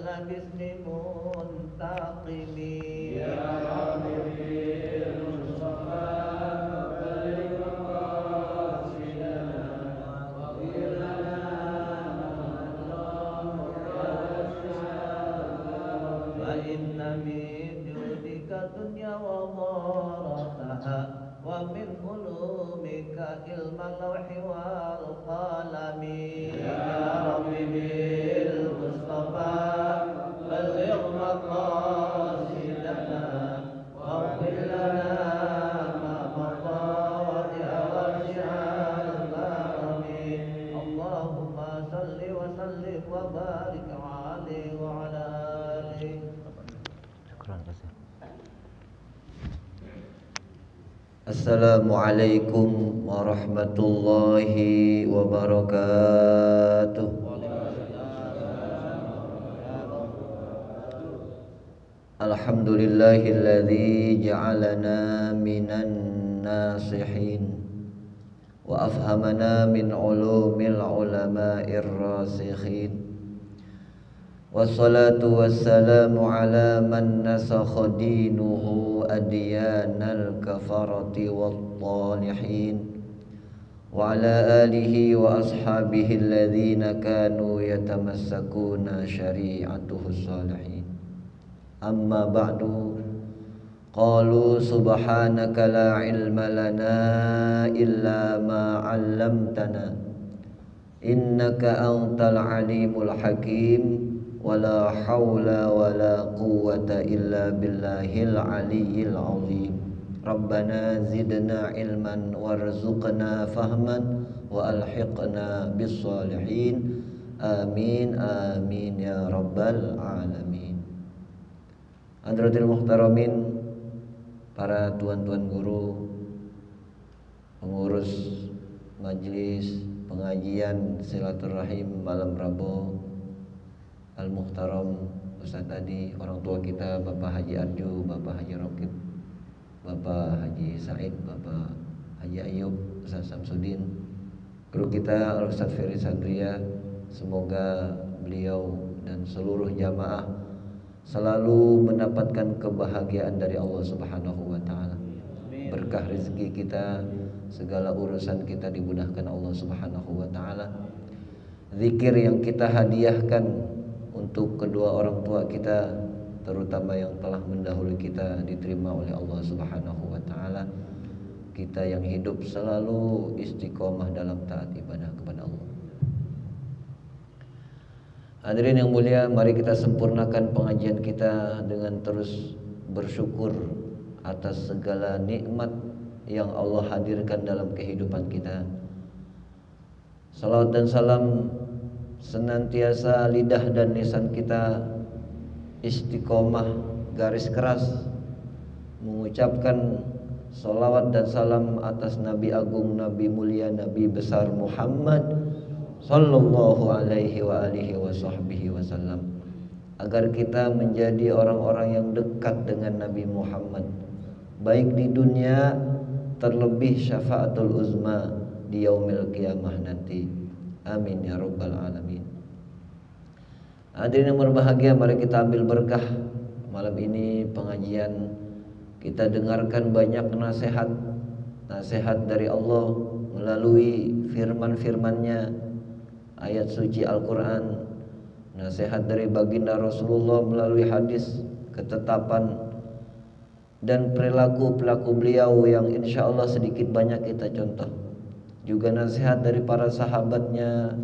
باسم منتقمي يا ربي بالمصطفى بلغ مقاصدنا واغفر لنا فإن من جودك الدنيا وضارتها ومن علومك علم اللوح والقلم يا ربي بالمصطفى بلغ مقاصدنا واغفر لنا ما مضى يا واسع الكرم اللهم صل وسلم وبارك عليه وعلى آله. Assalamualaikum warahmatullahi wabarakatuh. Alhamdulillahilladzi ja'alana minan nasihin wa afhamana min ulumil ulama'ir rasikhin. Wassalatu wassalamu ala man nasakha dinuhu adyanal kafarati wattalihin wa ala alihi wa ashabihi alladhina kanu yatamassakuna syari'atuhu salihin. Amma ba'du, qalu subhanaka la ilma lana illa ma 'allamtana innaka antal alimul hakim. Wala haula wala quwwata illa billahil aliyyil azim. Rabbana zidna ilman warzuqna fahman wa alhiqna bis salihin. Amin amin ya rabbal alamin. Hadratil muhtaramin, para tuan-tuan guru, pengurus majelis pengajian silaturahim malam Rabu, Al-Muhtaram Ustaz Adi, orang tua kita Bapak Haji Arju, Bapak Haji Rokib, Bapak Haji Said, Bapak Haji Ayub, Ustaz Samsudin, guru kita Al-Ustaz Ferry Sandria. Semoga beliau dan seluruh jamaah selalu mendapatkan kebahagiaan dari Allah Subhanahu wa taala. Berkah rezeki kita, segala urusan kita dimudahkan Allah Subhanahu wa taala. Zikir yang kita hadiahkan untuk kedua orang tua kita, terutama yang telah mendahului kita, diterima oleh Allah Subhanahu wa taala. Kita yang hidup selalu istiqomah dalam taat ibadah kepada Allah. Hadirin yang mulia, mari kita sempurnakan pengajian kita dengan terus bersyukur atas segala nikmat yang Allah hadirkan dalam kehidupan kita. Salawat dan salam senantiasa lidah dan lisan kita istiqomah garis keras mengucapkan salawat dan salam atas Nabi Agung, Nabi mulia, Nabi besar Muhammad sallallahu alaihi wa alihi wa sahbihi wasallam, agar kita menjadi orang-orang yang dekat dengan Nabi Muhammad, baik di dunia, terlebih syafaatul uzma di yaumil qiyamah nanti. Amin ya rabbal alamin. Hadirin yang berbahagia, mari kita ambil berkah malam ini pengajian. Kita dengarkan banyak nasihat dari Allah melalui firman-firman-Nya, ayat suci Al-Quran, nasihat dari baginda Rasulullah melalui hadis ketetapan dan perilaku beliau yang insya Allah sedikit banyak kita contoh. Juga nasihat dari para sahabatnya,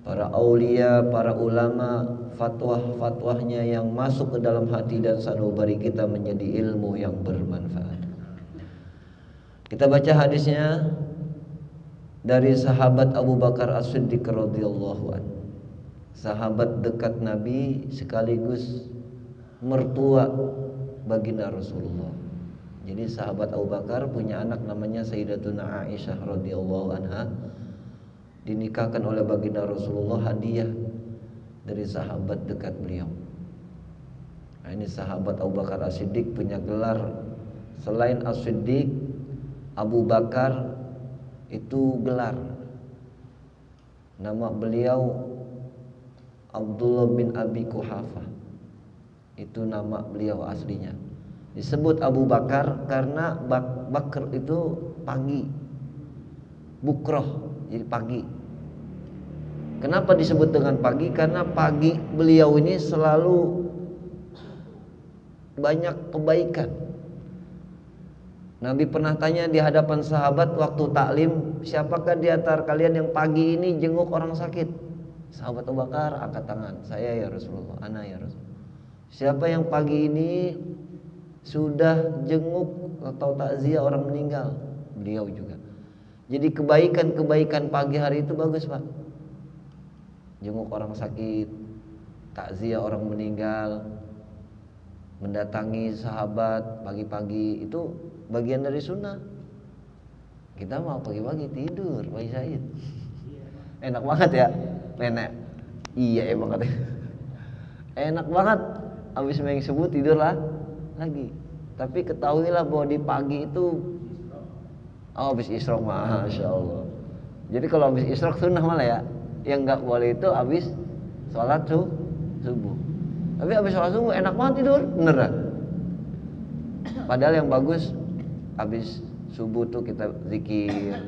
para aulia, para ulama, fatwah-fatwahnya yang masuk ke dalam hati dan sanubari kita menjadi ilmu yang bermanfaat. Kita baca hadisnya dari sahabat Abu Bakar As-Siddiq radhiyallahu anhu, sahabat dekat Nabi sekaligus mertua baginda Rasulullah. Jadi sahabat Abu Bakar punya anak namanya Sayyidatuna Aisyah radhiyallahu anha, dinikahkan oleh baginda Rasulullah, hadiah dari sahabat dekat beliau. Nah, ini sahabat Abu Bakar As-Siddiq punya gelar selain As-Siddiq, Abu Bakar itu gelar. Nama beliau Abdullah bin Abi Quhafah. Itu nama beliau aslinya. Disebut Abu Bakar karena Bakar itu pagi, bukroh, jadi pagi. Kenapa disebut dengan pagi? Karena pagi beliau ini selalu banyak kebaikan. Nabi pernah tanya di hadapan sahabat waktu taklim, siapakah di antara kalian yang pagi ini jenguk orang sakit? Sahabat Abu Bakar angkat tangan, saya ya Rasulullah, ana ya Rasulullah. Siapa yang pagi ini sudah jenguk atau takziah orang meninggal? Beliau juga. Jadi kebaikan-kebaikan pagi hari itu bagus, Pak. Jenguk orang sakit, takziah orang meninggal, mendatangi sahabat pagi-pagi, itu bagian dari sunnah. Kita mau pagi-pagi tidur, Pak Said. Enak banget ya, nenek. Iya emang katanya. Enak banget. Habis main subuh tidur lah lagi. Tapi ketahuilah bahwa di pagi itu habis isyraq, masya Allah. Jadi kalau habis isyraq sunnah malah ya. Yang nggak boleh itu habis sholat subuh. Tapi habis sholat subuh enak banget tidur, beneran. Padahal yang bagus habis subuh tuh kita zikir.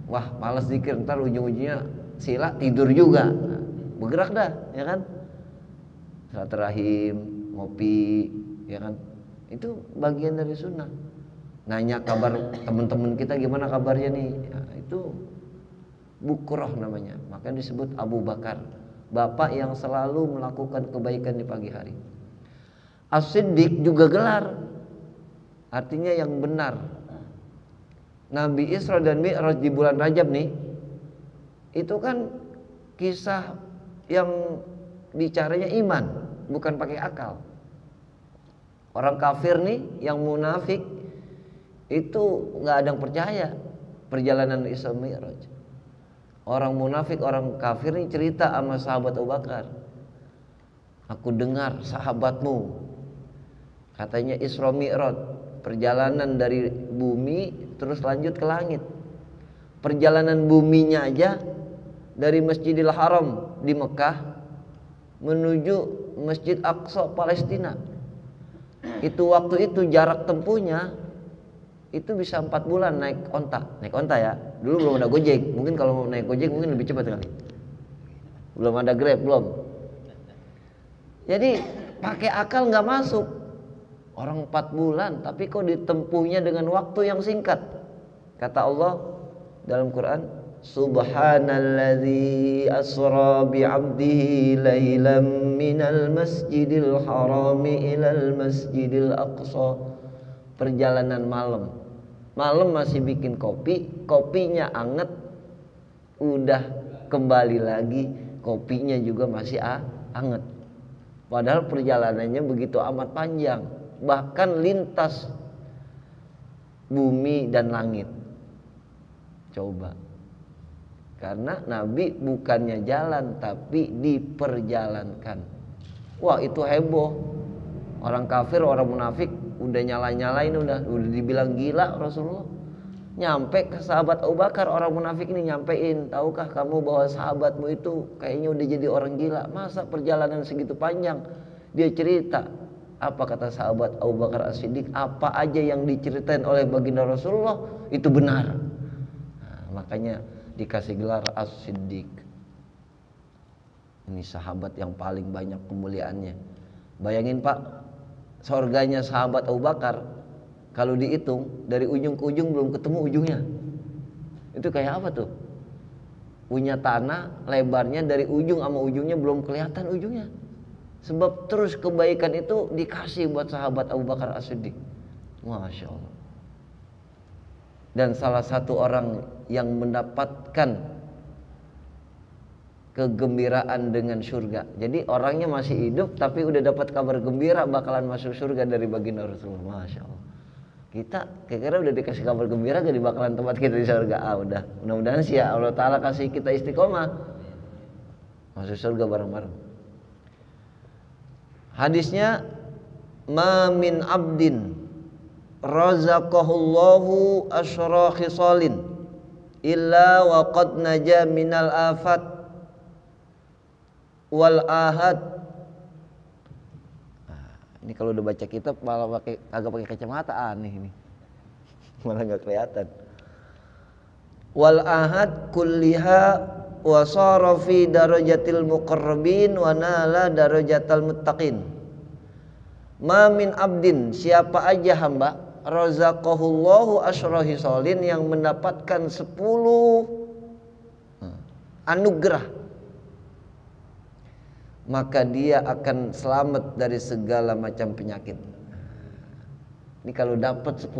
Wah malas zikir, ntar ujung-ujungnya sila tidur juga. Nah, bergerak dah, ya kan? Silaturahim, ngopi, ya kan? Itu bagian dari sunnah. Nanya kabar teman-teman kita gimana kabarnya nih? Ya, itu bukroh namanya. Makanya disebut Abu Bakar, bapak yang selalu melakukan kebaikan di pagi hari. As-Siddiq juga gelar, artinya yang benar. Nabi Isra dan Mi'raj di bulan Rajab nih, itu kan kisah yang bicaranya iman, bukan pakai akal. Orang kafir nih, yang munafik, itu nggak ada yang percaya perjalanan Isra Mi'raj. Orang munafik, orang kafir nih cerita sama sahabat Abu Bakar. Aku dengar sahabatmu katanya Isra Mi'raj, perjalanan dari bumi terus lanjut ke langit. Perjalanan buminya aja dari Masjidil Haram di Mekah menuju Masjid Aqsa Palestina. Itu waktu itu jarak tempuhnya itu bisa 4 bulan naik onta ya. Dulu belum ada Gojek, mungkin kalau mau naik Gojek mungkin lebih cepat kali. Belum ada Grab, belum. Jadi pakai akal nggak masuk. Orang 4 bulan, tapi kok ditempuhnya dengan waktu yang singkat. Kata Allah dalam Quran, Subhanalladzi asra bi'abdihi laylan minal masjidil harami ilal masjidil aqsa. Perjalanan malam. Malam masih bikin kopi, kopinya anget, udah kembali lagi, kopinya juga masih anget. Padahal perjalanannya begitu amat panjang. Bahkan lintas bumi dan langit. Coba. Karena Nabi bukannya jalan tapi diperjalankan. Wah itu heboh. Orang kafir, orang munafik udah nyalain udah dibilang gila Rasulullah. Nyampe ke sahabat Abu Bakar, orang munafik ini nyampein, tahukah kamu bahwa sahabatmu itu kayaknya udah jadi orang gila. Masa perjalanan segitu panjang? Dia cerita. Apa kata sahabat Abu Bakar As-Siddiq? Apa aja yang diceritain oleh baginda Rasulullah itu benar. Nah, makanya dikasih gelar As-Siddiq. Ini sahabat yang paling banyak kemuliaannya. Bayangin Pak, surganya sahabat Abu Bakar kalau dihitung dari ujung ke ujung belum ketemu ujungnya. Itu kayak apa tuh? Punya tanah lebarnya dari ujung sama ujungnya belum kelihatan ujungnya. Sebab terus kebaikan itu dikasih buat sahabat Abu Bakar As-Siddiq. Masya Allah. Dan salah satu orang yang mendapatkan kegembiraan dengan surga. Jadi orangnya masih hidup tapi udah dapat kabar gembira bakalan masuk surga dari baginda Rasulullah. Masya Allah. Kita kira-kira udah dikasih kabar gembira gak di bakalan tempat kita di surga? Udah. Mudah-mudahan sih ya Allah Ta'ala kasih kita istiqomah masuk surga bareng-bareng. Hadisnya, ma min abdin razaqahullahu asyra khisalin illa wa qad naja minal afat wal ahad. Nah, ini kalau udah baca kitab malah agak pakai kacamata aneh ini. Malah nggak kelihatan. Wal ahad kulliha wa sara fi darajatil muqarrabin wa nala darajatal muttaqin. Ma min abdin, siapa aja hamba, razaqahullahu asyrahi solin, yang mendapatkan 10 anugerah, maka dia akan selamat dari segala macam penyakit. Ini kalau dapat 10,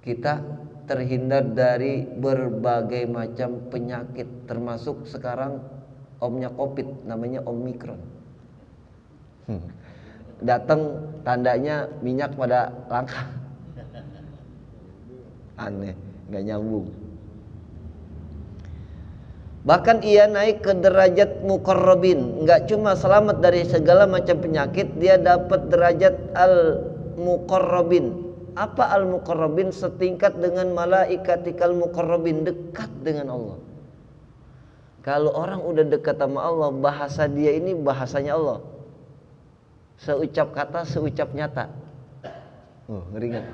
kita terhindar dari berbagai macam penyakit, termasuk sekarang omnya Covid, namanya Omikron. Datang tandanya minyak pada langka. Aneh, nggak nyambung. Bahkan ia naik ke derajat muqarrabin, nggak cuma selamat dari segala macam penyakit, dia dapat derajat al-muqarrabin. Apa al-muqarrabin? Setingkat dengan malaikatikal muqarrabin, dekat dengan Allah. Kalau orang udah dekat sama Allah, bahasa dia ini bahasanya Allah. Seucap kata, seucap nyata. Ngeri kan?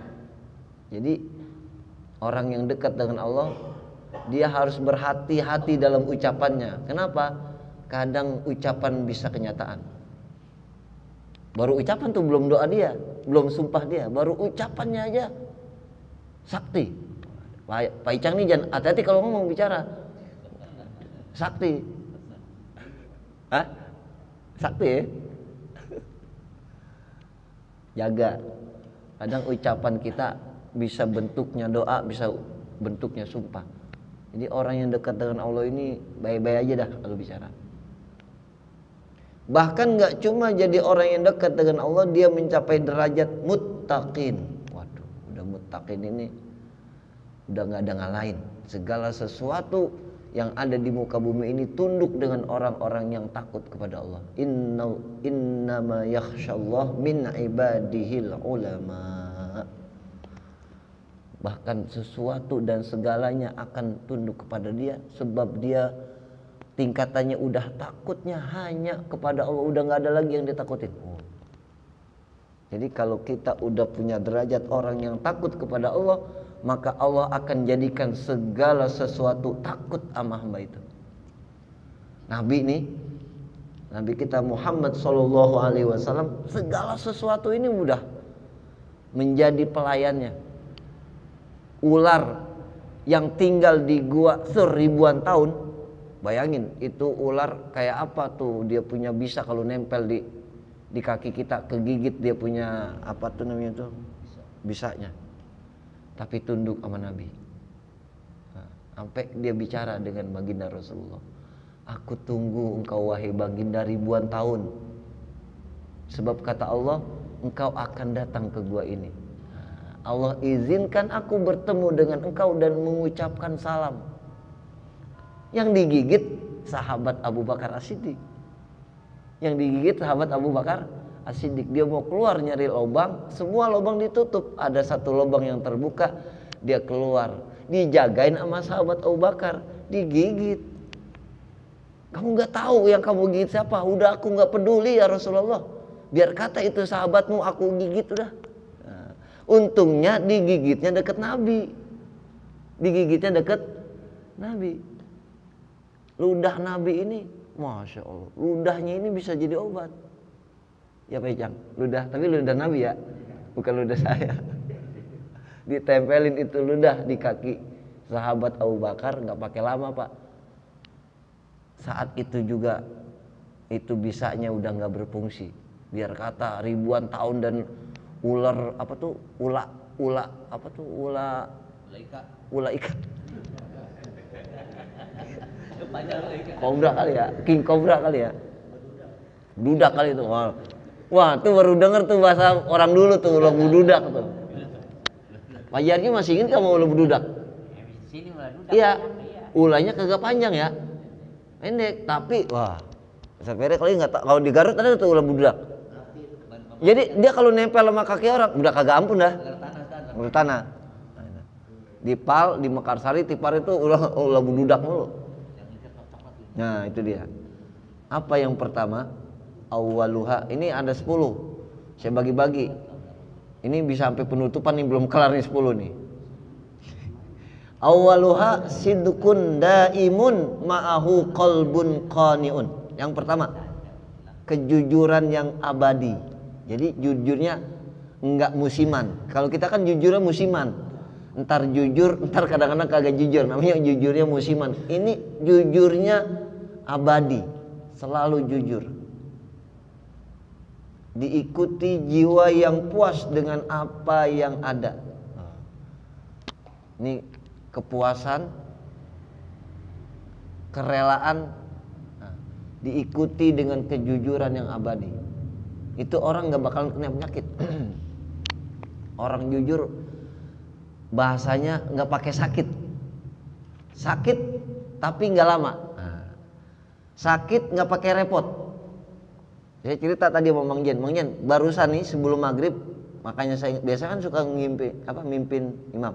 Jadi orang yang dekat dengan Allah, dia harus berhati-hati dalam ucapannya. Kenapa? Kadang ucapan bisa kenyataan. Baru ucapan tuh belum doa dia, belum sumpah dia, baru ucapannya aja sakti. Pak Icang nih jangan hati-hati kalau ngomong bicara. Sakti. Hah? Sakti ya? Jaga. Kadang ucapan kita bisa bentuknya doa, bisa bentuknya sumpah. Jadi orang yang dekat dengan Allah ini baik-baik aja dah kalau bicara. Bahkan gak cuma jadi orang yang dekat dengan Allah, dia mencapai derajat muttaqin. Waduh, udah muttaqin ini udah gak ada ngalahin. Segala sesuatu yang ada di muka bumi ini tunduk dengan orang-orang yang takut kepada Allah. Innama yakhshallah min ibadihil ulama. Bahkan sesuatu dan segalanya akan tunduk kepada dia, sebab dia tingkatannya udah takutnya hanya kepada Allah, udah gak ada lagi yang ditakutin. Jadi kalau kita udah punya derajat orang yang takut kepada Allah, maka Allah akan jadikan segala sesuatu takut sama hamba itu. Nabi nih, Nabi kita Muhammad SAW, segala sesuatu ini mudah menjadi pelayannya. Ular yang tinggal di gua seribuan tahun, bayangin itu ular kayak apa tuh, dia punya bisa kalau nempel di kaki kita, kegigit dia punya apa tuh namanya tuh bisanya. Tapi tunduk sama Nabi. Sampai dia bicara dengan baginda Rasulullah, aku tunggu engkau wahai baginda ribuan tahun, sebab kata Allah engkau akan datang ke gua ini. Allah izinkan aku bertemu dengan engkau dan mengucapkan salam. Yang digigit sahabat Abu Bakar As-Siddiq. Yang digigit sahabat Abu Bakar As-Siddiq. Dia mau keluar nyari lubang, semua lubang ditutup, ada satu lubang yang terbuka, dia keluar, dijagain sama sahabat Abu Bakar, digigit. Kamu gak tahu yang kamu gigit siapa? Udah aku gak peduli ya Rasulullah, biar kata itu sahabatmu, aku gigit udah. Nah, untungnya digigitnya deket Nabi, digigitnya deket Nabi. Ludah Nabi ini, Masya Allah, ludahnya ini bisa jadi obat. Ya Pak Icang, ludah, tapi ludah Nabi ya, bukan ludah saya. Ditempelin itu ludah di kaki sahabat Abu Bakar, nggak pakai lama Pak. Saat itu juga itu bisanya udah nggak berfungsi. Biar kata ribuan tahun dan ular apa tuh, ula apa tuh, ula ikan. Kobra kali ya, king kobra kali ya, dudak kali itu. Wah, tuh baru denger tuh bahasa orang dulu tuh, ulah bududak tuh. Pak Jarji masih ingat kamu ulah bududak? Iya, ulahnya kagak panjang ya, pendek, tapi wah, sampai kali nggak, kalau di Garut ada tuh ulah bududak. Jadi dia kalau nempel sama kaki orang, udah kagak ampun dah, udah tanah. Di Pal, di Mekarsari, Tipar itu ulah bududak mulu. Nah itu dia. Apa yang pertama? Awwaluha. Ini ada 10. Saya bagi-bagi. Ini bisa sampai penutupan nih, belum kelar nih 10 nih. Awwaluha sidqun daimun ma'ahu qalbun qani'un. Yang pertama, kejujuran yang abadi. Jadi jujurnya enggak musiman. Kalau kita kan jujurnya musiman. Entar jujur, entar kadang-kadang kagak jujur. Namanya jujurnya musiman. Ini jujurnya abadi, selalu jujur. Diikuti jiwa yang puas dengan apa yang ada. Ini kepuasan, kerelaan, diikuti dengan kejujuran yang abadi. Itu orang gak bakal kena penyakit. Orang jujur bahasanya gak pakai sakit. Sakit tapi gak lama. Sakit gak pakai repot. Saya cerita tadi sama Mang Jen, barusan nih sebelum maghrib, makanya saya biasa kan suka mimpin imam.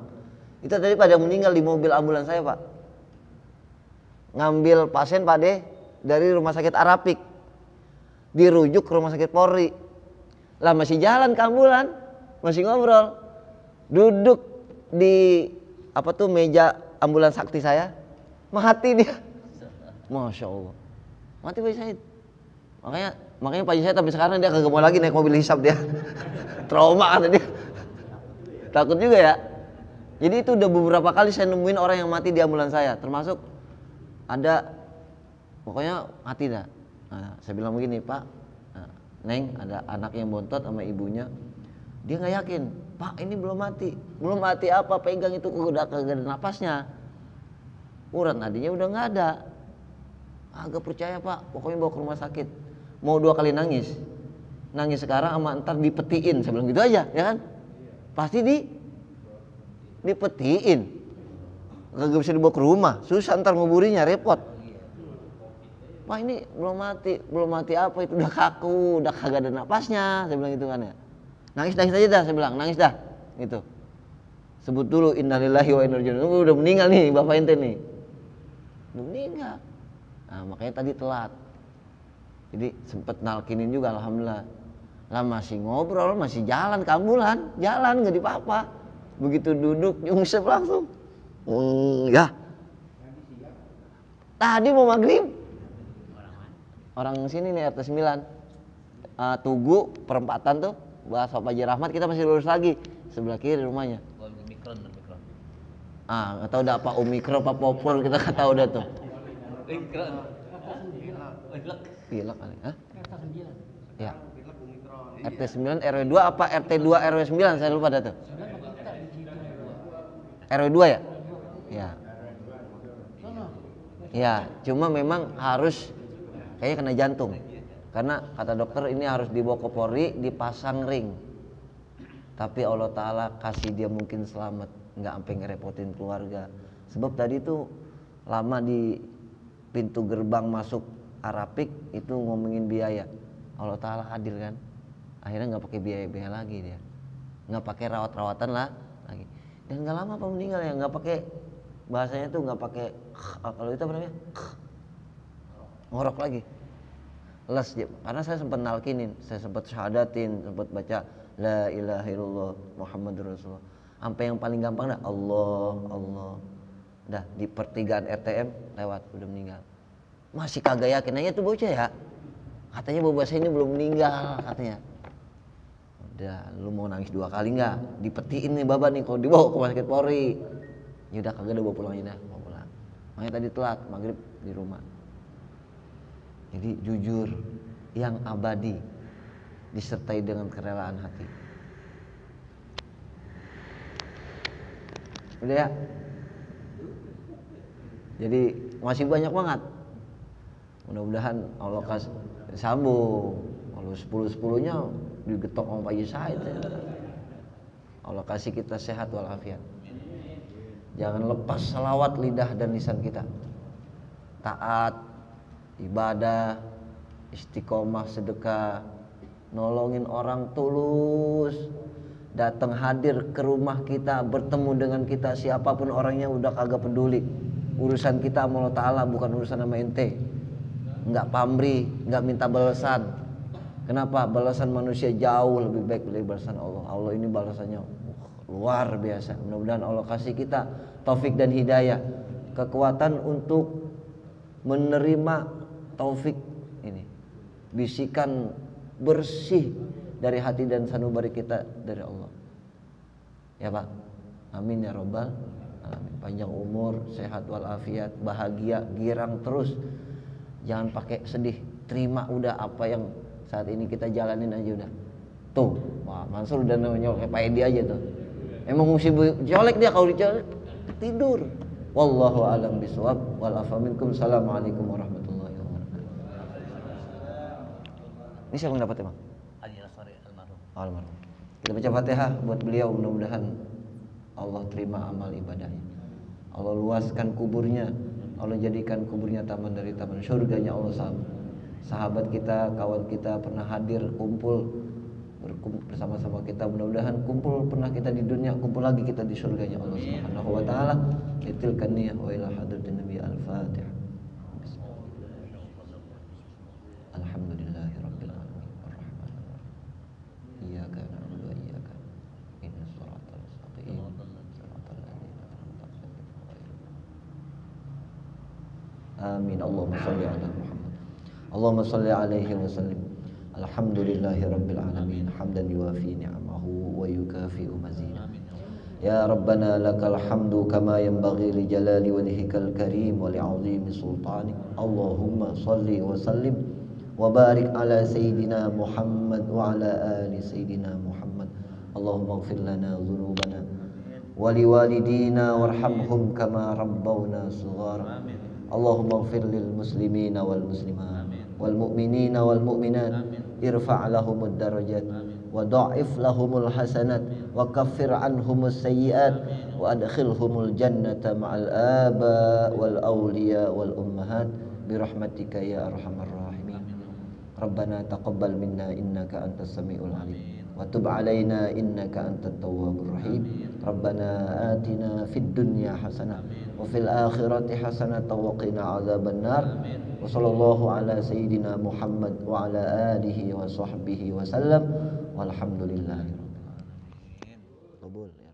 Itu tadi pada meninggal di mobil ambulans saya, Pak. Ngambil pasien Pak De dari rumah sakit Arapik, dirujuk ke rumah sakit Polri. Lah masih jalan ke ambulan, masih ngobrol, duduk di meja ambulans sakti saya, mati dia. Masya Allah, mati Pak Said. Makanya Pak Said sampai sekarang dia kagak mau lagi naik mobil hisab dia. Trauma kata dia. Takut juga ya. Jadi itu udah beberapa kali saya nemuin orang yang mati di ambulans saya, termasuk ada pokoknya mati dah. Nah, saya bilang begini, Pak, Neng, ada anak yang bontot sama ibunya, dia nggak yakin, Pak ini belum mati apa, pegang itu udah kagak ada napasnya, urat nadinya udah nggak ada, agak percaya Pak, pokoknya bawa ke rumah sakit, mau 2 kali nangis sekarang sama ntar dipetiin, saya bilang gitu aja, ya kan, pasti dipetiin, kagak bisa dibawa ke rumah, susah ntar nguburinya, repot. Pak ini belum mati apa, itu udah kaku, udah kagak ada napasnya, saya bilang gitu kan ya. Nangis aja dah, saya bilang, nangis dah, gitu. Sebut dulu innalillahi wa inna ilaihi raji'un. Udah meninggal nih bapak ente nih, udah meninggal. Nah makanya tadi telat, jadi sempet nalkinin juga, alhamdulillah. Lah masih ngobrol, masih jalan ke ambulan, jalan nggak di-apa. Begitu duduk nyungsep langsung. Ya. Tadi mau maghrib. Orang sini nih RT 9. Tugu perempatan tuh, bahasa Pak Haji Rahmat, kita masih lurus lagi. Sebelah kiri rumahnya. Omikron. Enggak tahu dah apa Omikron apa Popul, kita enggak tahu dah tuh. Omikron. Pilek kali, hah? RT 9. Ya. RT 9 RW 2 apa RT 2 RW 9, saya lupa dah tuh. RW 2 ya? Ya. Ya, cuma memang harus kayaknya kena jantung. Karena kata dokter ini harus dibawa ke Polri, dipasang ring. Tapi Allah Ta'ala kasih dia mungkin selamat, nggak sampai ngerepotin keluarga. Sebab tadi tuh lama di pintu gerbang masuk Arapik itu ngomongin biaya. Allah Ta'ala adil kan. Akhirnya nggak pakai biaya lagi dia, nggak pakai rawatan lah lagi. Dan nggak lama apa meninggal ya, nggak pakai bahasanya tuh nggak pakai kalau itu apa namanya ngorok lagi, les dia. Karena saya sempat nalkinin, saya sempat syahadatin, sempat baca la ilaha illallah Muhammadur Rasulullah. Sampai yang paling gampang dah Allah. Dah di pertigaan RTM lewat udah meninggal. Masih kagak yakin aja tuh bocah ya. Katanya bapak saya ini belum meninggal katanya. Udah, lu mau nangis 2 kali nggak? Dipetiin nih bapak nih kalau dibawa ke rumah sakit Polri. Ya udah kagak, udah bawa pulang aja dah, bawa pulang. Makanya tadi telat maghrib di rumah. Jadi jujur yang abadi disertai dengan kerelaan hati. Udah ya. Jadi masih banyak banget. Mudah-mudahan Allah kasih sambung. Kalau 10-10-nya digetok sama Pak Haji Said ya. Allah kasih kita sehat walafiat. Jangan lepas selawat lidah dan lisan kita. Taat, ibadah, istiqomah, sedekah, nolongin orang tulus, datang hadir ke rumah kita, bertemu dengan kita, siapapun orangnya udah kagak peduli. Urusan kita sama Allah Ta'ala, bukan urusan sama ente. nggak pamrih, nggak minta balasan. Kenapa? Balasan manusia jauh lebih baik dari balasan Allah. Allah ini balasannya luar biasa. Mudah-mudahan Allah kasih kita taufik dan hidayah, kekuatan untuk menerima taufik ini, bisikan bersih dari hati dan sanubari kita dari Allah. Ya Pak, amin ya robbal alamin. Panjang umur, sehat walafiat, bahagia, girang terus. Jangan pakai sedih, terima udah apa yang saat ini kita jalanin aja udah. Tuh, Wah Mansur udah nyolek Pak Edi aja tuh. Emang mesti colek dia, kalau dicolek tidur. Wallahu a'lam bishawab. Wal afa minkum. Assalamualaikum warahmatullahi wabarakatuh. Ini siapa yang dapat ya Bang? Haji Nasari almarhum. Almarhum. Kita baca Fatihah buat beliau, mudah-mudahan Allah terima amal ibadahnya. Allah luaskan kuburnya, Allah jadikan kuburnya taman dari taman surganya Allah. Sahabat kita, kawan kita pernah hadir kumpul bersama-sama kita, mudah-mudahan kumpul pernah kita di dunia, kumpul lagi kita di surganya Allah Subhanahu wa taala. Itilkan niyah wa ila hadratin nabi al-fatihah. Alhamdulillahirabbil alamin arrahmanir rahim. Iyyaka na'budu wa iyyaka nasta'in. Ihdinas siratal mustaqim. Siratal ladzina an'amta 'alaihim. Amin. Allahumma shalli ala Muhammad. Allahumma shalli alaihi wa sallim. Alhamdulillahirabbil alamin hamdan yuwafi ni'amahu wa yukafi'u mazidah. Ya Rabbana lakal hamdu kama yanbaghi li jalali wajhikal karim wa li'azimi sultanik. Allahumma shalli wa sallim wa barik ala sayyidina Muhammad wa ala ali sayyidina Muhammad. Allahumma ighfir lana dhunubana wa liwalidina warhamhum kama rabbawna shighara. Allahumma ighfir lil muslimina wal muslimat wal mu'minina wal mu'minat. Irfa' lahumud darajat wa dha'if lahumul hasanat wa kaffir anhumus sayyiat wa adkhilhumul jannata ma'al aba wal awliya wal ummahat birahmatika ya arhamar rahimin. Rabbana taqabbal minna innaka antas samiul alim wa tub alaina innaka antat tawwabur rahim. Rabbana atina fid dunya hasanah wa fil akhirati hasanah wa qina adzaban nar. Wa sallallahu ala sayyidina Muhammad wa ala alihi wa sahbihi wa sallam walhamdulillahi rabbil alamin.